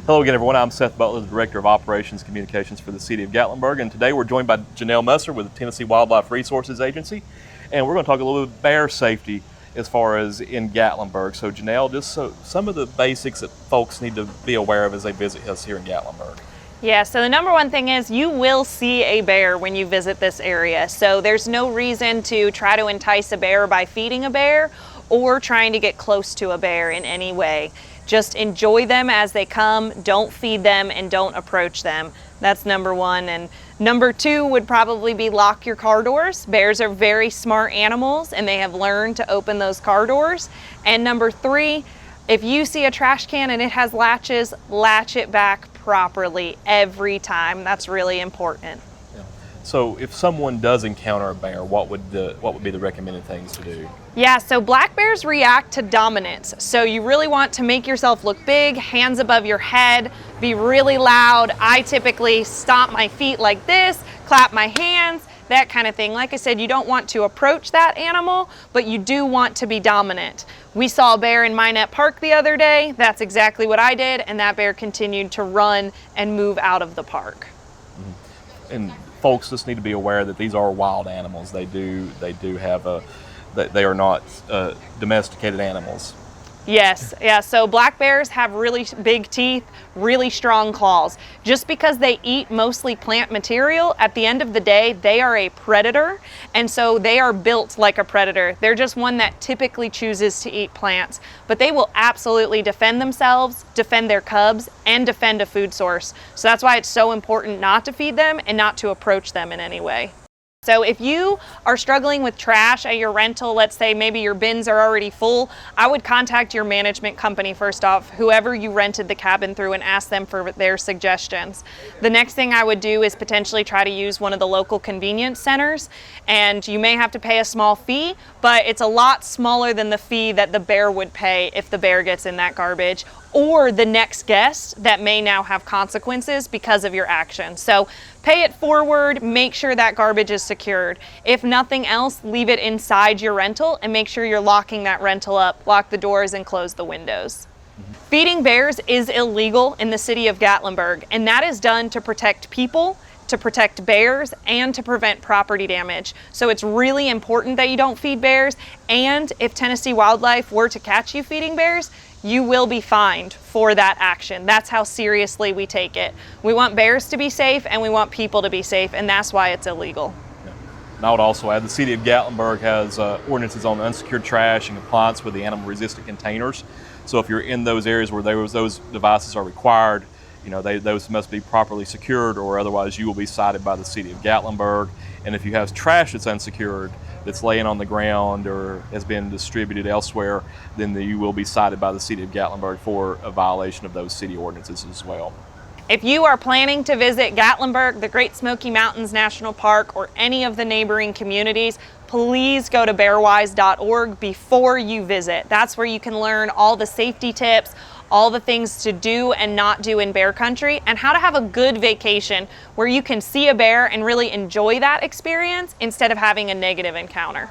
Hello again, everyone. I'm Seth Butler, the Director of Operations and Communications for the City of Gatlinburg, and today we're joined by Janelle Musser with the Tennessee Wildlife Resources Agency, and we're going to talk a little bit bear safety as far as in Gatlinburg. So Janelle, just some of the basics that folks need to be aware of as they visit us here in Gatlinburg. Yeah, so the number one thing is you will see a bear when you visit this area. So there's no reason to try to entice a bear by feeding a bear or trying to get close to a bear in any way. Just enjoy them as they come, don't feed them, and don't approach them. That's number one. And number two would probably be lock your car doors. Bears are very smart animals and they have learned to open those car doors. And number three, if you see a trash can and it has latches, latch it back properly every time. That's really important. Yeah. So if someone does encounter a bear, what would be the recommended things to do? Yeah, so black bears react to dominance. So you really want to make yourself look big, hands above your head, be really loud. I typically stomp my feet like this, clap my hands, that kind of thing. Like I said, you don't want to approach that animal, but you do want to be dominant. We saw a bear in Minette Park the other day. That's exactly what I did, and that bear continued to run and move out of the park. Mm-hmm. And folks just need to be aware that these are wild animals. They do have they are not domesticated animals. Yes, yeah, so black bears have really big teeth, really strong claws. Just because they eat mostly plant material, at the end of the day, they are a predator, and so they are built like a predator. They're just one that typically chooses to eat plants, but they will absolutely defend themselves, defend their cubs, and defend a food source. So that's why it's so important not to feed them and not to approach them in any way. So if you are struggling with trash at your rental, let's say maybe your bins are already full, I would contact your management company first off, whoever you rented the cabin through, and ask them for their suggestions. The next thing I would do is potentially try to use one of the local convenience centers, and you may have to pay a small fee, but it's a lot smaller than the fee that the bear would pay if the bear gets in that garbage, or the next guest that may now have consequences because of your actions. So pay it forward, make sure that garbage is secured. If nothing else, leave it inside your rental and make sure you're locking that rental up, lock the doors and close the windows. Feeding bears is illegal in the city of Gatlinburg, and that is done to protect people, to protect bears, and to prevent property damage. So it's really important that you don't feed bears, and if Tennessee Wildlife were to catch you feeding bears, you will be fined for that action. That's how seriously we take it. We want bears to be safe and we want people to be safe, and that's why it's illegal. Yeah. And I would also add the City of Gatlinburg has ordinances on unsecured trash and compliance with the animal-resistant containers. So if you're in those areas where those devices are required, you know, those must be properly secured, or otherwise you will be cited by the City of Gatlinburg. And if you have trash that's unsecured, that's laying on the ground or has been distributed elsewhere, then you will be cited by the City of Gatlinburg for a violation of those city ordinances as well. If you are planning to visit Gatlinburg, the Great Smoky Mountains National Park, or any of the neighboring communities, please go to bearwise.org before you visit. That's where you can learn all the safety tips, all the things to do and not do in bear country, and how to have a good vacation where you can see a bear and really enjoy that experience instead of having a negative encounter.